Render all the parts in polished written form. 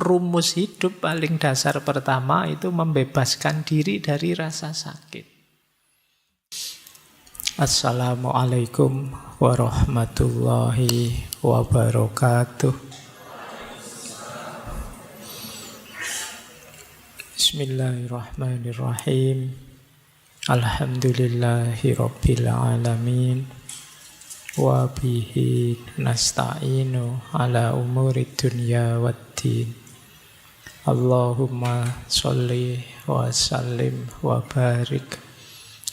rumus hidup paling dasar pertama itu membebaskan diri dari rasa sakit. Assalamualaikum warahmatullahi wabarakatuh. Bismillahirrahmanirrahim. Alhamdulillahi rabbil alamin. Wa bihi nasta'inu ala umuri dunya waddin. Allahumma sholli wa sallim wa barik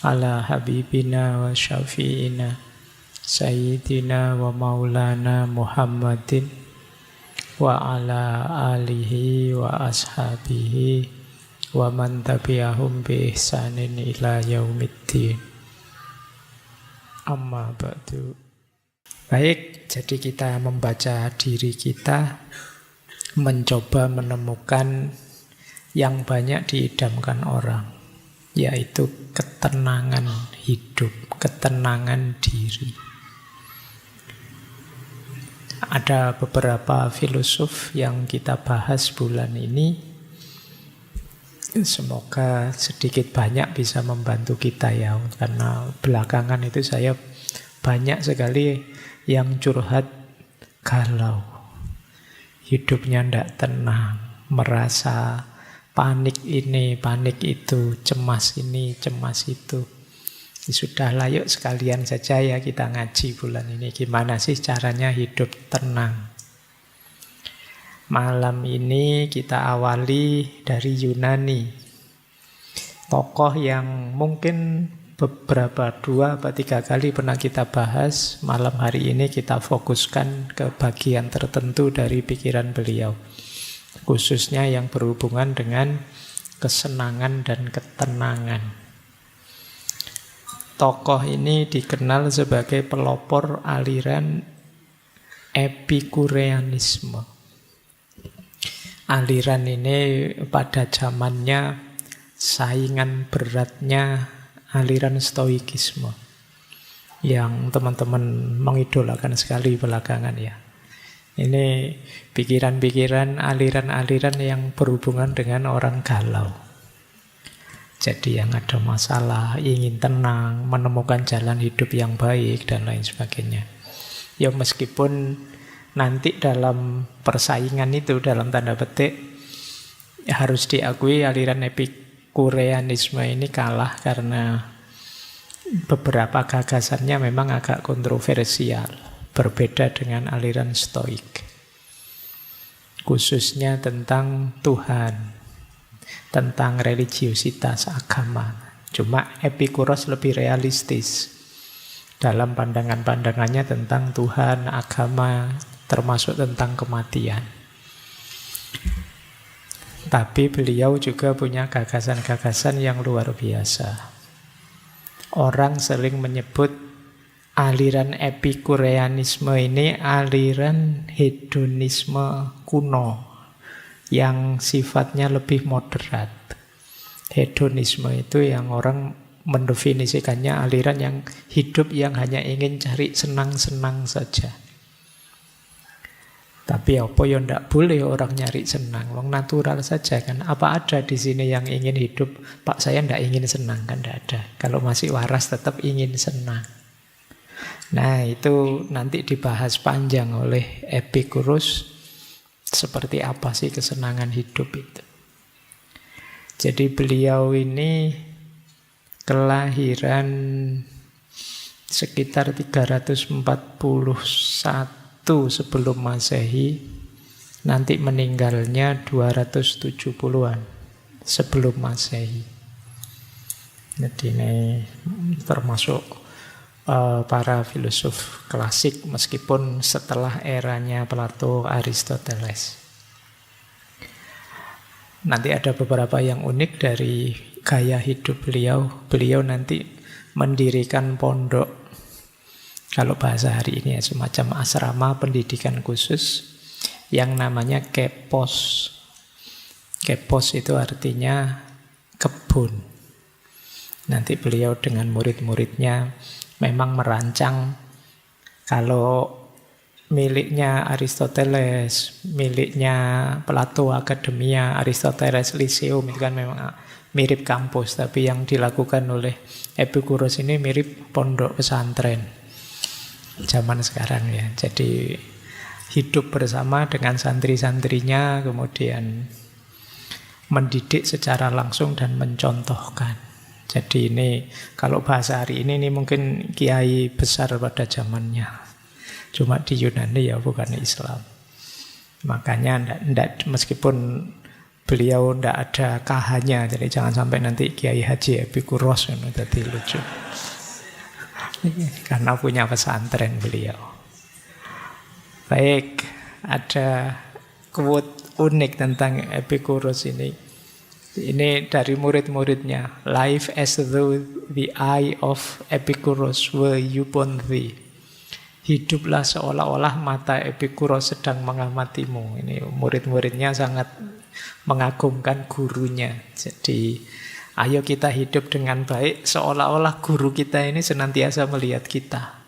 ala habibina wa syafi'ina sayyidina wa maulana Muhammadin wa ala alihi wa ashabihi wa man tabi'ahum bi ihsanin ila yaumiddin. Amma ba'du. Baik, jadi kita membaca diri kita, mencoba menemukan yang banyak diidamkan orang, yaitu ketenangan hidup, ketenangan diri. Ada beberapa filosof yang kita bahas bulan ini. Semoga sedikit banyak bisa membantu kita ya, karena belakangan itu saya banyak sekali yang curhat galau, hidupnya tidak tenang, merasa panik ini, panik itu, cemas ini, cemas itu. Sudahlah, yuk sekalian saja ya kita ngaji bulan ini. Gimana sih caranya hidup tenang? Malam ini kita awali dari Yunani. Tokoh yang mungkin beberapa 2 atau 3 kali pernah kita bahas. Malam hari ini kita fokuskan ke bagian tertentu dari pikiran beliau, khususnya yang berhubungan dengan kesenangan dan ketenangan. Tokoh ini dikenal sebagai pelopor aliran Epikureanisme. Aliran ini pada zamannya saingan beratnya aliran Stoikisme yang teman-teman mengidolakan sekali belakangan ya. Ini pikiran-pikiran, aliran-aliran yang berhubungan dengan orang galau. Jadi yang ada masalah, ingin tenang, menemukan jalan hidup yang baik dan lain sebagainya. Ya meskipun nanti dalam persaingan itu, dalam tanda petik, harus diakui aliran Epikureanisme ini kalah karena beberapa gagasannya memang agak kontroversial, berbeda dengan aliran Stoik, khususnya tentang Tuhan, tentang religiusitas agama. Cuma Epikuros lebih realistis dalam pandangan-pandangannya tentang Tuhan, agama, termasuk tentang kematian. Tapi beliau juga punya gagasan-gagasan yang luar biasa. Orang sering menyebut aliran Epikureanisme ini aliran hedonisme kuno yang sifatnya lebih moderat. Hedonisme itu yang orang mendefinisikannya aliran yang hidup yang hanya ingin cari senang-senang saja. Tapi apa ya ndak boleh orang nyari senang, wong natural saja kan. Apa ada di sini yang ingin hidup, Pak saya ndak ingin senang, kan ndak ada. Kalau masih waras tetap ingin senang. Nah itu nanti dibahas panjang oleh Epicurus, seperti apa sih kesenangan hidup itu. Jadi beliau ini kelahiran sekitar 341 sebelum Masehi, nanti meninggalnya 270-an sebelum Masehi. Jadi ini termasuk para filosof klasik meskipun setelah eranya Plato, Aristoteles. Nanti ada beberapa yang unik dari gaya hidup beliau. Beliau nanti mendirikan pondok, kalau bahasa hari ini ya, semacam asrama pendidikan khusus yang namanya Kepos. Kepos itu artinya kebun. Nanti beliau dengan murid-muridnya memang merancang kalau miliknya Aristoteles, miliknya Plato Academia, Aristoteles Lyceum, itu kan memang mirip kampus, tapi yang dilakukan oleh Epikuros ini mirip pondok pesantren zaman sekarang ya. Jadi hidup bersama dengan santri-santrinya, kemudian mendidik secara langsung dan mencontohkan. Jadi ini kalau bahasa hari ini mungkin kiai besar pada zamannya. Cuma di Yunani ya bukan Islam. Makanya meskipun beliau tidak ada KH-nya, jadi jangan sampai nanti Kiai Haji Epikuros jadi lucu. Karena punya pesantren beliau. Baik, ada quote unik tentang Epikuros ini. Ini dari murid-muridnya. Life as though the eye of Epikuros were upon thee. Hiduplah seolah-olah mata Epikuros sedang mengamatimu. Ini murid-muridnya sangat mengagumkan gurunya. Jadi ayo kita hidup dengan baik seolah-olah guru kita ini senantiasa melihat kita.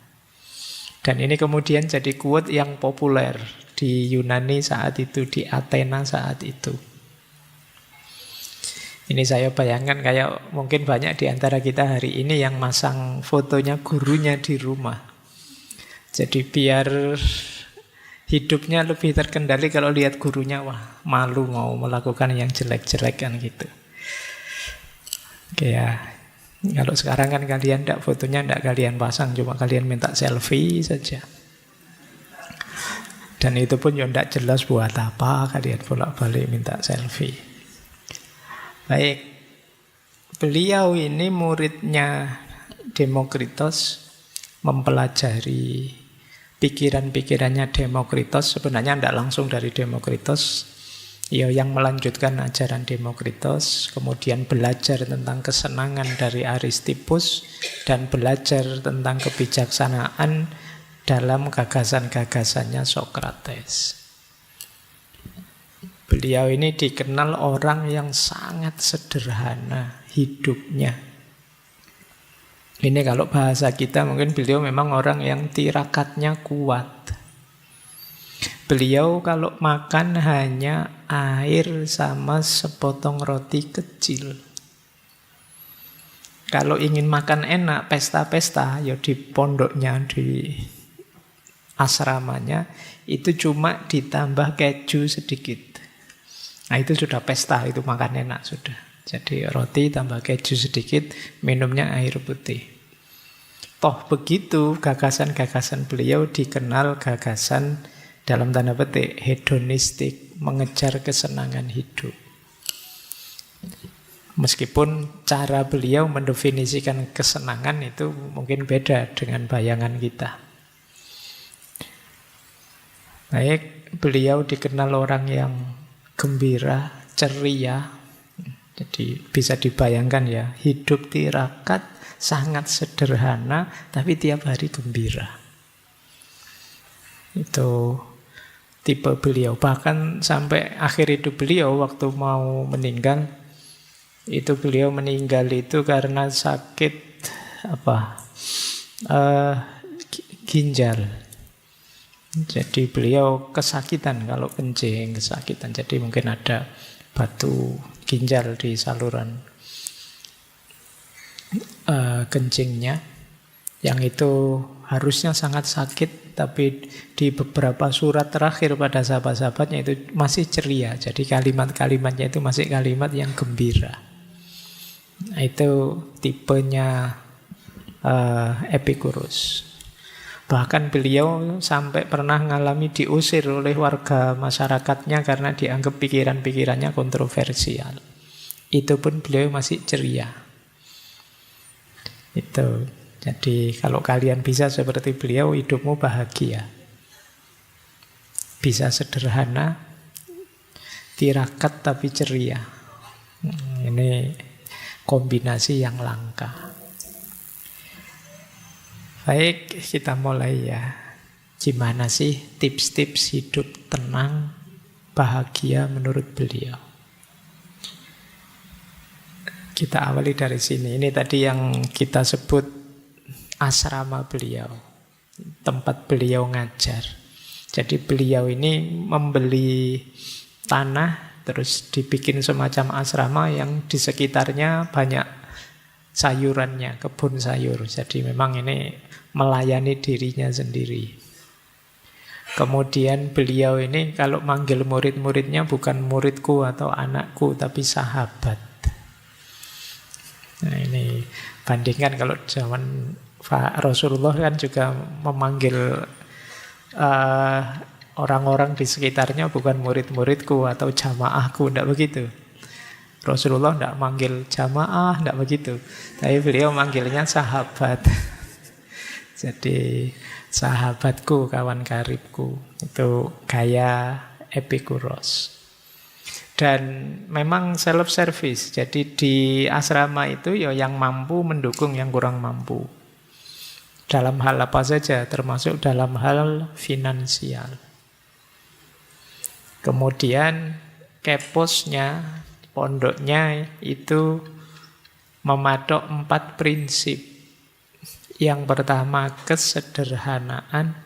Dan ini kemudian jadi quote yang populer di Yunani saat itu, di Athena saat itu. Ini saya bayangkan kayak mungkin banyak di antara kita hari ini yang masang fotonya gurunya di rumah. Jadi biar hidupnya lebih terkendali kalau lihat gurunya, wah malu mau melakukan yang jelek-jelek kan gitu. Oke ya, kalau sekarang kan kalian fotonya tidak kalian pasang, cuma kalian minta selfie saja. Dan itu pun ya tidak jelas buat apa kalian bolak-balik minta selfie. Baik, beliau ini muridnya Demokritos, mempelajari pikiran-pikirannya Demokritos. Sebenarnya tidak langsung dari Demokritos, ya yang melanjutkan ajaran Demokritos, kemudian belajar tentang kesenangan dari Aristippus dan belajar tentang kebijaksanaan dalam gagasan-gagasannya Sokrates. Beliau ini dikenal orang yang sangat sederhana hidupnya. Ini kalau bahasa kita mungkin beliau memang orang yang tirakatnya kuat. Beliau kalau makan hanya air sama sepotong roti kecil. Kalau ingin makan enak, pesta-pesta, ya di pondoknya, di asramanya, itu cuma ditambah keju sedikit. Nah itu sudah pesta, itu makan enak sudah. Jadi roti tambah keju sedikit, minumnya air putih. Toh begitu gagasan-gagasan beliau dikenal gagasan dalam tanda petik hedonistik, mengejar kesenangan hidup. Meskipun cara beliau mendefinisikan kesenangan itu mungkin beda dengan bayangan kita. Baik, beliau dikenal orang yang gembira, ceria. Jadi bisa dibayangkan ya, hidup tirakat, sangat sederhana, tapi tiap hari gembira. Itu tipe beliau. Bahkan sampai akhir hidup beliau, waktu mau meninggal, itu beliau meninggal itu karena sakit ginjal. Jadi beliau kesakitan, kalau kencing kesakitan. Jadi mungkin ada batu ginjal di saluran kencingnya, yang itu harusnya sangat sakit, tapi di beberapa surat terakhir pada sahabat-sahabatnya itu masih ceria. Jadi kalimat-kalimatnya itu masih kalimat yang gembira. Nah, itu tipenya Epikuros. Bahkan beliau sampai pernah mengalami diusir oleh warga masyarakatnya karena dianggap pikiran-pikirannya kontroversial. Itu pun beliau masih ceria. Itu. Jadi kalau kalian bisa seperti beliau, hidupmu bahagia. Bisa sederhana, tirakat tapi ceria. Ini kombinasi yang langka. Baik, kita mulai ya. Gimana sih tips-tips hidup tenang, bahagia menurut beliau? Kita awali dari sini. Ini tadi yang kita sebut asrama beliau, tempat beliau ngajar. Jadi beliau ini membeli tanah, terus dibikin semacam asrama yang di sekitarnya banyak sayurannya, kebun sayur. Jadi memang ini melayani dirinya sendiri. Kemudian beliau ini kalau manggil murid-muridnya bukan muridku atau anakku, tapi sahabat. Nah ini bandingkan kalau zaman Rasulullah kan juga memanggil orang-orang di sekitarnya bukan murid-muridku atau jamaahku, tidak begitu. Rasulullah tidak manggil jamaah, tidak begitu. Tapi beliau manggilnya sahabat. Jadi sahabatku, kawan karibku. Itu gaya Epikuros. Dan memang self-service. Jadi di asrama itu ya yang mampu mendukung yang kurang mampu. Dalam hal apa saja, termasuk dalam hal finansial. Kemudian keposnya, pondoknya itu mematok 4 prinsip. Yang pertama kesederhanaan,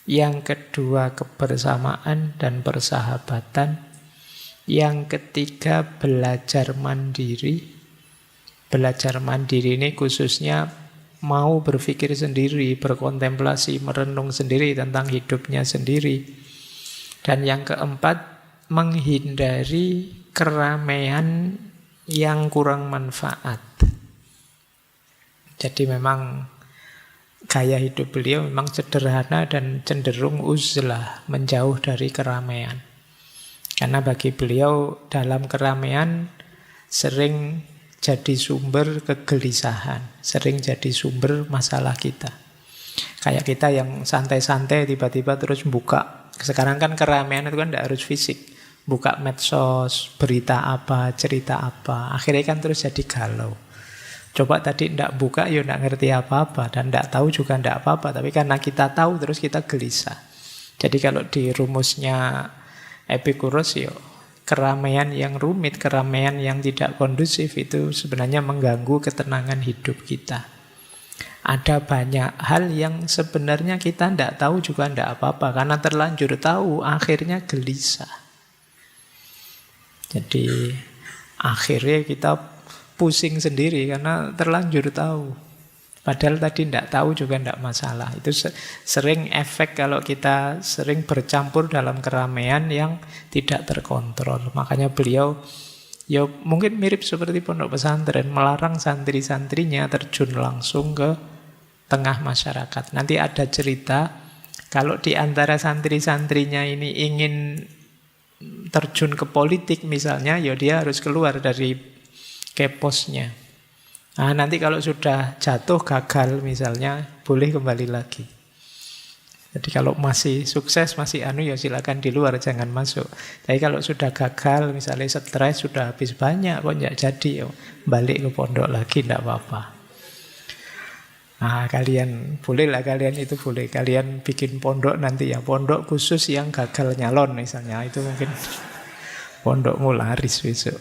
yang kedua kebersamaan dan persahabatan, yang ketiga belajar mandiri. Belajar mandiri ini khususnya mau berpikir sendiri, berkontemplasi, merenung sendiri tentang hidupnya sendiri. Dan yang keempat, menghindari keramaian yang kurang manfaat. Jadi memang gaya hidup beliau memang sederhana dan cenderung uzlah, menjauh dari keramaian. Karena bagi beliau dalam keramaian sering jadi sumber kegelisahan, sering jadi sumber masalah kita. Kayak kita yang santai-santai tiba-tiba terus buka. Sekarang kan keramaian itu kan tidak harus fisik. Buka medsos, berita apa, cerita apa. Akhirnya kan terus jadi galau. Coba tadi tidak buka, ya tidak ngerti apa-apa. Dan tidak tahu juga tidak apa-apa. Tapi karena kita tahu terus kita gelisah. Jadi kalau di rumusnya Epikuros ya, keramaian yang rumit, keramaian yang tidak kondusif itu sebenarnya mengganggu ketenangan hidup kita. Ada banyak hal yang sebenarnya kita tidak tahu juga tidak apa-apa. Karena terlanjur tahu, akhirnya gelisah. Jadi akhirnya kita pusing sendiri karena terlanjur tahu. Padahal tadi tidak tahu juga tidak masalah. Itu sering efek kalau kita sering bercampur dalam keramaian yang tidak terkontrol. Makanya beliau ya mungkin mirip seperti pondok pesantren, melarang santri-santrinya terjun langsung ke tengah masyarakat. Nanti ada cerita kalau di antara santri-santrinya ini ingin terjun ke politik misalnya, ya dia harus keluar dari keposnya. Nah, nanti kalau sudah jatuh gagal misalnya, boleh kembali lagi. Jadi kalau masih sukses, masih ya silakan di luar, jangan masuk. Tapi kalau sudah gagal, misalnya stres, sudah habis banyak, kok nggak jadi, ya balik ke pondok lagi, tidak apa-apa. Nah, kalian bolehlah, kalian itu boleh. Kalian bikin pondok nanti ya, pondok khusus yang gagal nyalon misalnya, itu mungkin pondokmu laris besok.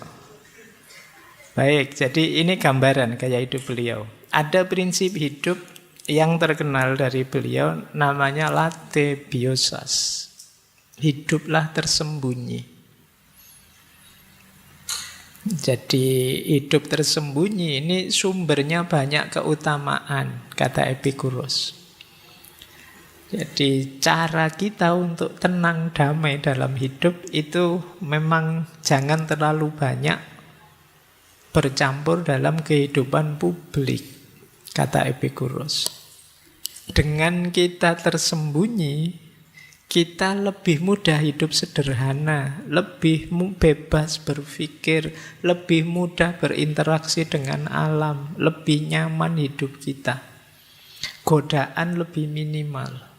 Baik, jadi ini gambaran gaya hidup beliau. Ada prinsip hidup yang terkenal dari beliau, namanya late biosas. Hiduplah tersembunyi. Jadi hidup tersembunyi ini sumbernya banyak keutamaan, kata Epikuros. Jadi cara kita untuk tenang damai dalam hidup itu memang jangan terlalu banyak bercampur dalam kehidupan publik, kata Epikuros. Dengan kita tersembunyi, kita lebih mudah hidup sederhana, lebih bebas berpikir, lebih mudah berinteraksi dengan alam, lebih nyaman hidup kita. Godaan lebih minimal.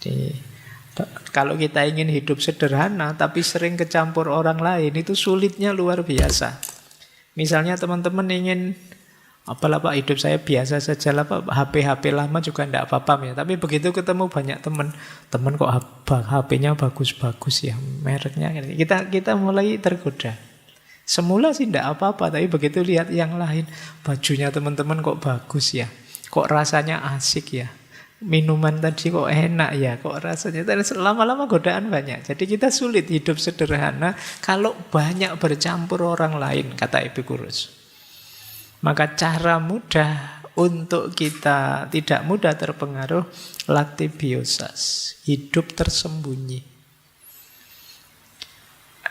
Jadi kalau kita ingin hidup sederhana tapi sering kecampur orang lain, itu sulitnya luar biasa. Misalnya teman-teman ingin apalah Pak, hidup saya biasa saja lah Pak, HP lama juga tidak apa-apa ya. Tapi begitu ketemu banyak teman kok HP-nya bagus-bagus ya, mereknya. Kita mulai tergoda. Semula sih tidak apa-apa, tapi begitu lihat yang lain, bajunya teman-teman kok bagus ya, kok rasanya asik ya, minuman tadi kok enak ya, kok rasanya. Lama-lama godaan banyak. Jadi kita sulit hidup sederhana kalau banyak bercampur orang lain, kata Epikurus. Maka cara mudah untuk kita tidak mudah terpengaruh, laktibiosas, hidup tersembunyi.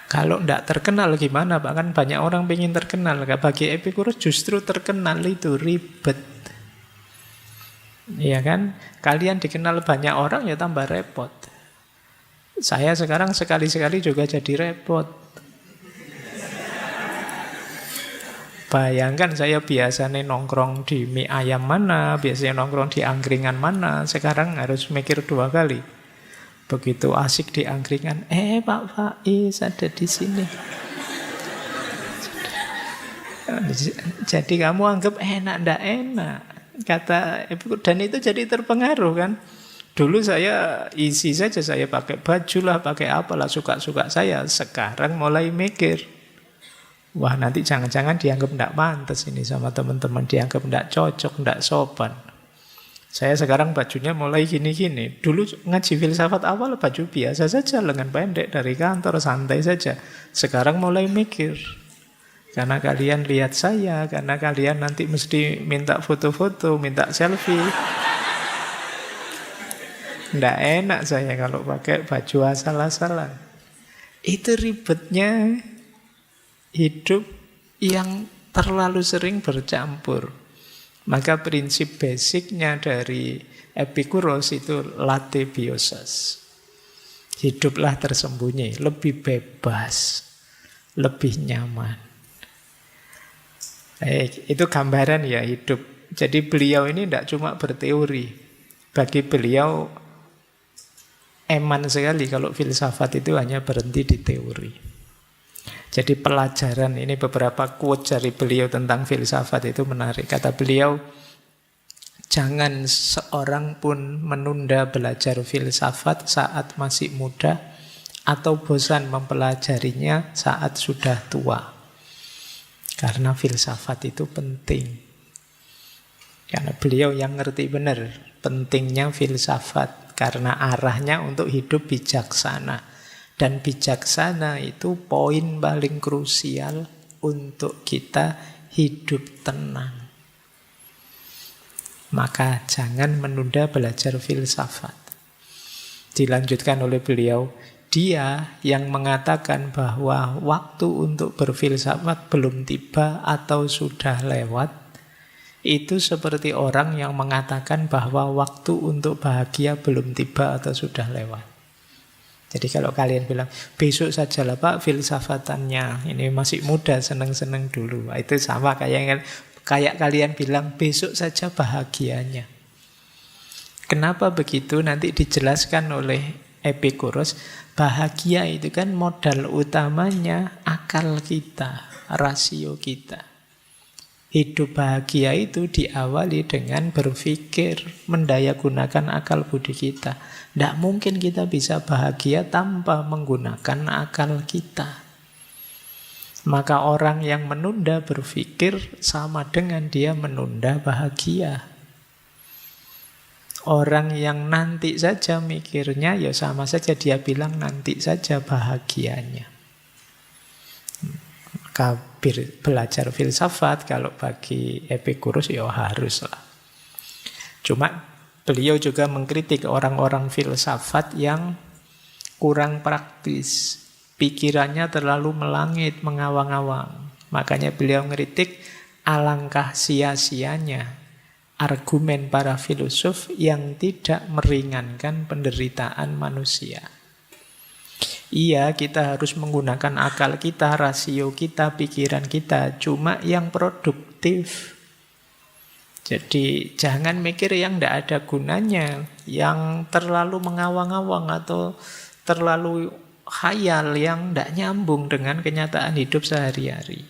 Kalau tidak terkenal gimana Pak? Kan banyak orang pengen terkenal. Bagi Epikurus justru terkenal itu ribet. Iya kan? Kalian dikenal banyak orang ya tambah repot. Saya sekarang sekali-sekali juga jadi repot. Bayangkan saya biasanya nongkrong di mie ayam mana, biasanya nongkrong di angkringan mana, sekarang harus mikir 2 kali. Begitu asik di angkringan, Pak Faiz ada di sini. Jadi kamu anggap enak, ndak enak. Kata Ibu, dan itu jadi terpengaruh kan. Dulu saya isi saja, saya pakai baju lah, pakai apalah, suka-suka saya. Sekarang mulai mikir, wah nanti jangan-jangan dianggap tidak pantas ini sama teman-teman, dianggap tidak cocok, tidak sopan. Saya sekarang bajunya mulai gini-gini. Dulu ngaji filsafat awal baju biasa saja, lengan pendek dari kantor, santai saja. Sekarang mulai mikir, karena kalian lihat saya, karena kalian nanti mesti minta foto-foto, minta selfie. Nggak enak saya kalau pakai baju asal-asalan. Itu ribetnya hidup yang terlalu sering bercampur. Maka prinsip basicnya dari Epikuros itu latebiosas. Hiduplah tersembunyi, lebih bebas, lebih nyaman. Itu gambaran ya hidup. Jadi beliau ini tidak cuma berteori. Bagi beliau eman sekali kalau filsafat itu hanya berhenti di teori. Jadi pelajaran ini beberapa quote dari beliau tentang filsafat itu menarik. Kata beliau, jangan seorang pun menunda belajar filsafat saat masih muda atau bosan mempelajarinya saat sudah tua. Karena filsafat itu penting. Karena beliau yang ngerti benar pentingnya filsafat. Karena arahnya untuk hidup bijaksana. Dan bijaksana itu poin paling krusial untuk kita hidup tenang. Maka jangan menunda belajar filsafat. Dilanjutkan oleh beliau, dia yang mengatakan bahwa waktu untuk berfilsafat belum tiba atau sudah lewat, itu seperti orang yang mengatakan bahwa waktu untuk bahagia belum tiba atau sudah lewat. Jadi kalau kalian bilang, besok sajalah Pak filsafatannya, ini masih muda, seneng-seneng dulu. Itu sama kayak kalian bilang, besok saja bahagianya. Kenapa begitu? Nanti dijelaskan oleh Epikuros. Bahagia itu kan modal utamanya akal kita, rasio kita. Hidup bahagia itu diawali dengan berpikir, mendayagunakan akal budi kita. Tidak mungkin kita bisa bahagia tanpa menggunakan akal kita. Maka orang yang menunda berpikir sama dengan dia menunda bahagia. Orang yang nanti saja mikirnya, ya sama saja dia bilang nanti saja bahagianya. Maka belajar filsafat kalau bagi Epikuros ya haruslah. Cuma beliau juga mengkritik orang-orang filsafat yang kurang praktis. Pikirannya terlalu melangit, mengawang-awang. Makanya beliau mengkritik alangkah sia-sianya argumen para filosof yang tidak meringankan penderitaan manusia. Iya, kita harus menggunakan akal kita, rasio kita, pikiran kita, cuma yang produktif. Jadi jangan mikir yang tidak ada gunanya, yang terlalu mengawang-awang atau terlalu khayal yang tidak nyambung dengan kenyataan hidup sehari-hari.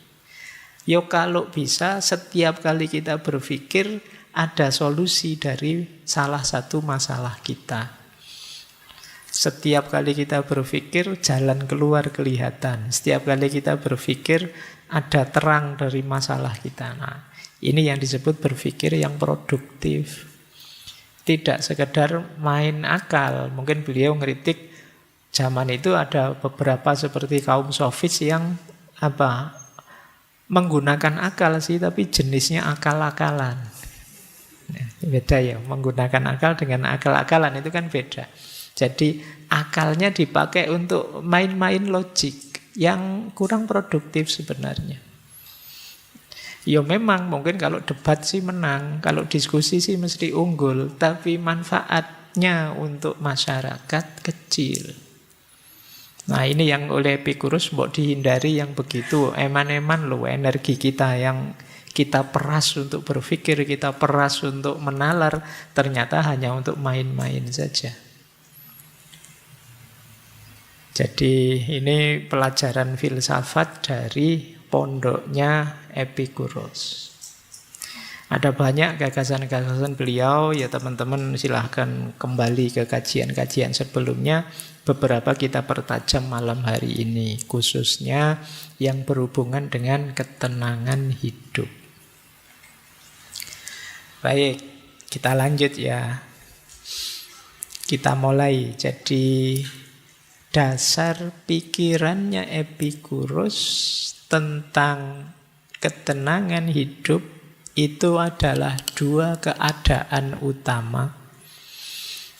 Yo kalau bisa setiap kali kita berpikir ada solusi dari salah satu masalah kita. Setiap kali kita berpikir jalan keluar kelihatan. Setiap kali kita berpikir ada terang dari masalah kita. Nah, ini yang disebut berpikir yang produktif. Tidak sekedar main akal. Mungkin beliau ngeritik zaman itu ada beberapa seperti kaum sofis yang menggunakan akal sih, tapi jenisnya akal-akalan. Beda ya, menggunakan akal dengan akal-akalan itu kan beda. Jadi akalnya dipakai untuk main-main logik yang kurang produktif sebenarnya. Ya memang mungkin kalau debat sih menang, kalau diskusi sih mesti unggul, tapi manfaatnya untuk masyarakat kecil. Nah ini yang oleh Epicurus mau dihindari yang begitu eman-eman loh, energi kita yang kita peras untuk berpikir, kita peras untuk menalar, ternyata hanya untuk main-main saja. Jadi ini pelajaran filsafat dari pondoknya Epicurus. Ada banyak gagasan-gagasan beliau, ya teman-teman silahkan kembali ke kajian-kajian sebelumnya. Beberapa kita pertajam malam hari ini, khususnya yang berhubungan dengan ketenangan hidup. Baik, kita lanjut ya. Kita mulai. Jadi dasar pikirannya Epicurus tentang ketenangan hidup itu adalah dua keadaan utama.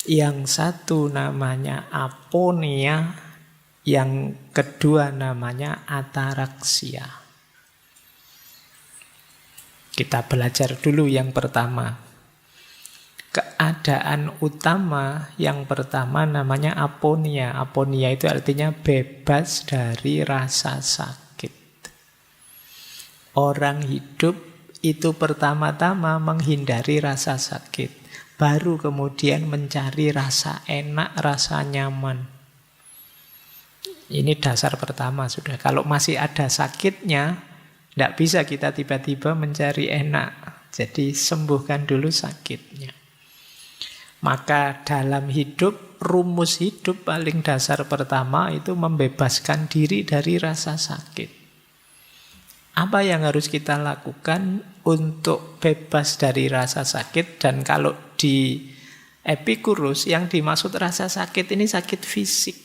Yang satu namanya aponia, yang kedua namanya ataraksia. Kita belajar dulu yang pertama. Keadaan utama yang pertama namanya aponia. Aponia itu artinya bebas dari rasa sakit. Orang hidup itu pertama-tama menghindari rasa sakit. Baru kemudian mencari rasa enak, rasa nyaman. Ini dasar pertama sudah. Kalau masih ada sakitnya, tidak bisa kita tiba-tiba mencari enak. Jadi sembuhkan dulu sakitnya. Maka dalam hidup, rumus hidup paling dasar pertama itu membebaskan diri dari rasa sakit. Apa yang harus kita lakukan untuk bebas dari rasa sakit? Dan kalau di Epicurus yang dimaksud rasa sakit ini sakit fisik.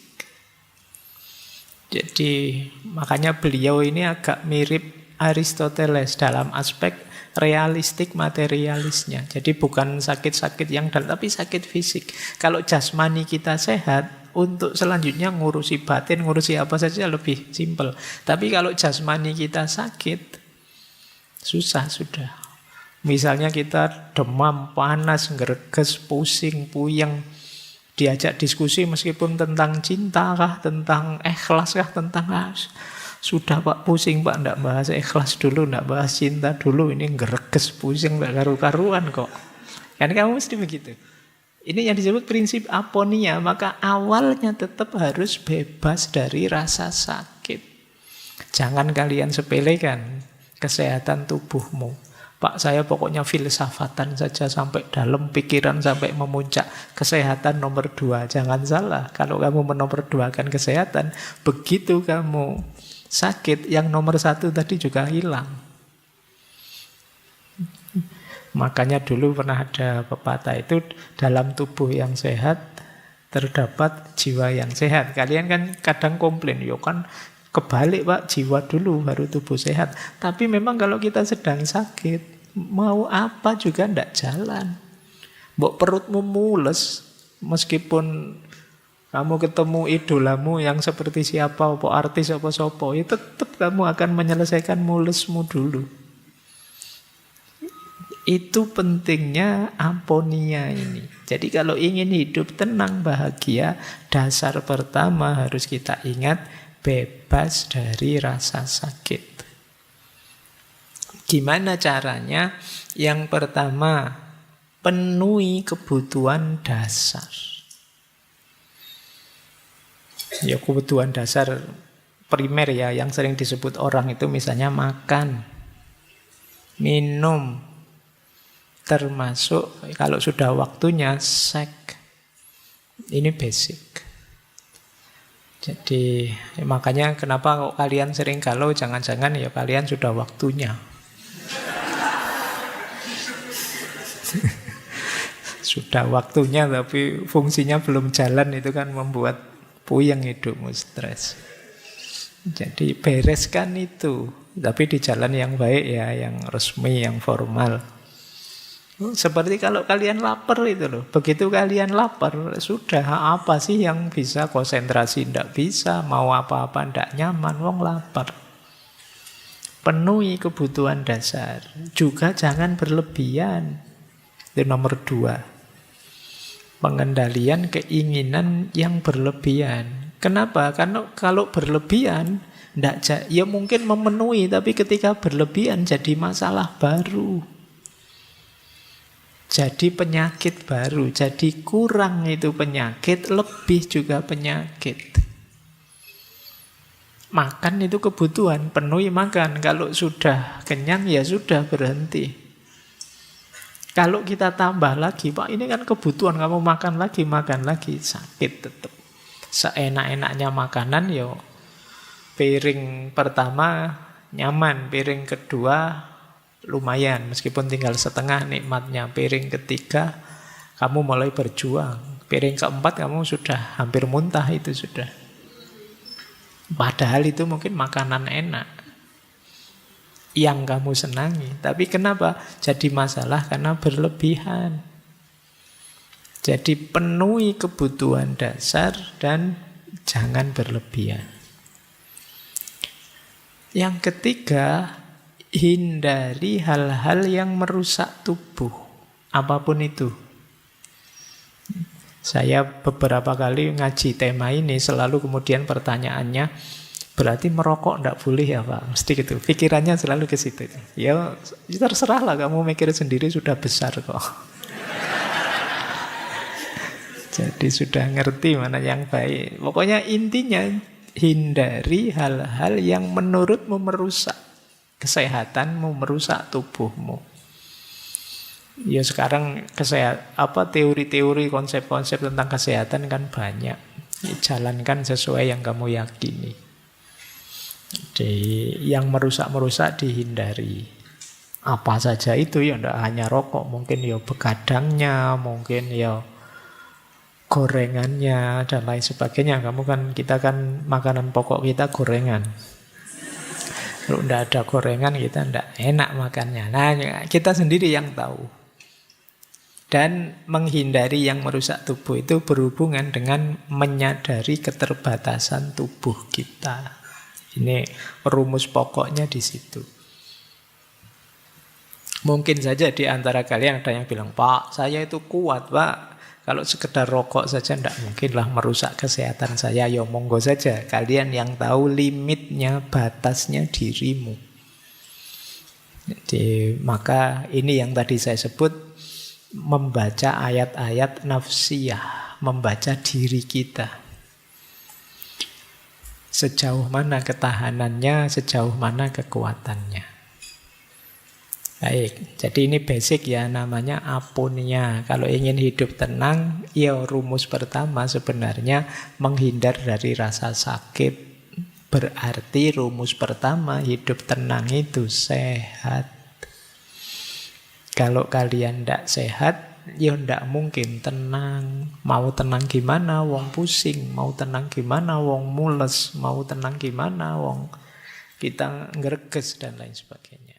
Jadi makanya beliau ini agak mirip Aristoteles dalam aspek realistik materialisnya. Jadi bukan sakit-sakit yang dalam, tapi sakit fisik. Kalau jasmani kita sehat, untuk selanjutnya ngurusi batin, ngurusi apa saja lebih simpel. Tapi kalau jasmani kita sakit, susah sudah. Misalnya kita demam, panas, ngereges, pusing, puyeng, diajak diskusi meskipun tentang cinta kah, tentang ikhlas kah, tentang sudah Pak, pusing Pak, enggak bahas ikhlas dulu, enggak bahas cinta dulu, ini ngereges, pusing, enggak karu-karuan kok. Kan kamu mesti begitu. Ini yang disebut prinsip aponia, maka awalnya tetap harus bebas dari rasa sakit. Jangan kalian sepelekan kesehatan tubuhmu. Pak, saya pokoknya filsafatan saja sampai dalam pikiran, sampai memuncak. Kesehatan nomor 2. Jangan salah, kalau kamu menomorduakan kesehatan, begitu kamu sakit, yang nomor 1 tadi juga hilang. Makanya dulu pernah ada pepatah itu, dalam tubuh yang sehat terdapat jiwa yang sehat. Kalian kan kadang komplain, yo kan kebalik Pak, jiwa dulu baru tubuh sehat. Tapi memang kalau kita sedang sakit, mau apa juga ndak jalan. Mbok perutmu mules, meskipun kamu ketemu idolamu yang seperti siapa, apa artis, apa sopo, ya tetap kamu akan menyelesaikan mulesmu dulu. Itu pentingnya aponia ini. Jadi kalau ingin hidup tenang, bahagia, dasar pertama harus kita ingat, bebas dari rasa sakit. Gimana caranya? Yang pertama, penuhi kebutuhan dasar. Ya kebutuhan dasar primer ya, yang sering disebut orang itu misalnya makan, minum, termasuk kalau sudah waktunya seks. Ini basic. Jadi makanya kenapa kok kalian sering galau, jangan-jangan ya kalian sudah waktunya. Sudah waktunya tapi fungsinya belum jalan, itu kan membuat puyeng hidupmu, stres. Jadi bereskan itu, tapi di jalan yang baik ya, yang resmi, yang formal. Seperti kalau kalian lapar itu loh. Begitu kalian lapar, sudah apa sih yang bisa konsentrasi? Tidak bisa, mau apa-apa tidak nyaman, wong lapar. Penuhi kebutuhan dasar. Juga jangan berlebihan. Itu nomor 2. Pengendalian keinginan yang berlebihan. Kenapa? Karena kalau berlebihan, ya mungkin memenuhi, tapi ketika berlebihan jadi masalah baru. Jadi penyakit baru. Jadi kurang itu penyakit, lebih juga penyakit. Makan itu kebutuhan, penuhi makan. Kalau sudah kenyang ya sudah, berhenti. Kalau kita tambah lagi, Pak ini kan kebutuhan, kamu makan lagi, sakit tetap. Seenak-enaknya makanan ya piring pertama nyaman, piring kedua lumayan, meskipun tinggal setengah nikmatnya. Piring ketiga kamu mulai berjuang, piring keempat kamu sudah hampir muntah itu sudah. Padahal itu mungkin makanan enak yang kamu senangi. Tapi kenapa jadi masalah? Karena berlebihan. Jadi penuhi kebutuhan dasar dan jangan berlebihan. Yang ketiga, hindari hal-hal yang merusak tubuh, apapun itu. Saya beberapa kali ngaji tema ini, selalu kemudian pertanyaannya, berarti merokok tidak boleh ya Pak? Mesti gitu. Pikirannya selalu ke situ. Ya terserah lah, kamu mikir sendiri, sudah besar kok. Jadi sudah ngerti mana yang baik. Pokoknya intinya hindari hal-hal yang menurutmu merusak kesehatanmu, merusak tubuhmu. Ya sekarang teori-teori, konsep-konsep tentang kesehatan kan banyak. Jalankan sesuai yang kamu yakini. Jadi yang merusak-merusak dihindari. Apa saja itu, ya tidak hanya rokok, mungkin ya begadangnya, mungkin ya gorengannya dan lain sebagainya. Kita kan makanan pokok kita gorengan. Kalau tidak ada gorengan kita tidak enak makannya. Nah, kita sendiri yang tahu. Dan menghindari yang merusak tubuh itu berhubungan dengan menyadari keterbatasan tubuh kita. Ini rumus pokoknya di situ. Mungkin saja di antara kalian ada yang bilang, Pak, saya itu kuat, Pak. Kalau sekedar rokok saja tidak mungkinlah merusak kesehatan saya. Ya monggo saja. Kalian yang tahu limitnya, batasnya dirimu. Jadi maka ini yang tadi saya sebut, membaca ayat-ayat nafsiyah, membaca diri kita. Sejauh mana ketahanannya, sejauh mana kekuatannya. Baik, jadi ini basic ya, namanya apunia. Kalau ingin hidup tenang, ya rumus pertama sebenarnya menghindar dari rasa sakit. Berarti rumus pertama hidup tenang itu sehat. Kalau kalian tidak sehat, ya tidak mungkin tenang. Mau tenang gimana, wong pusing. Mau tenang gimana, wong mules. Mau tenang gimana, wong kita ngereges dan lain sebagainya.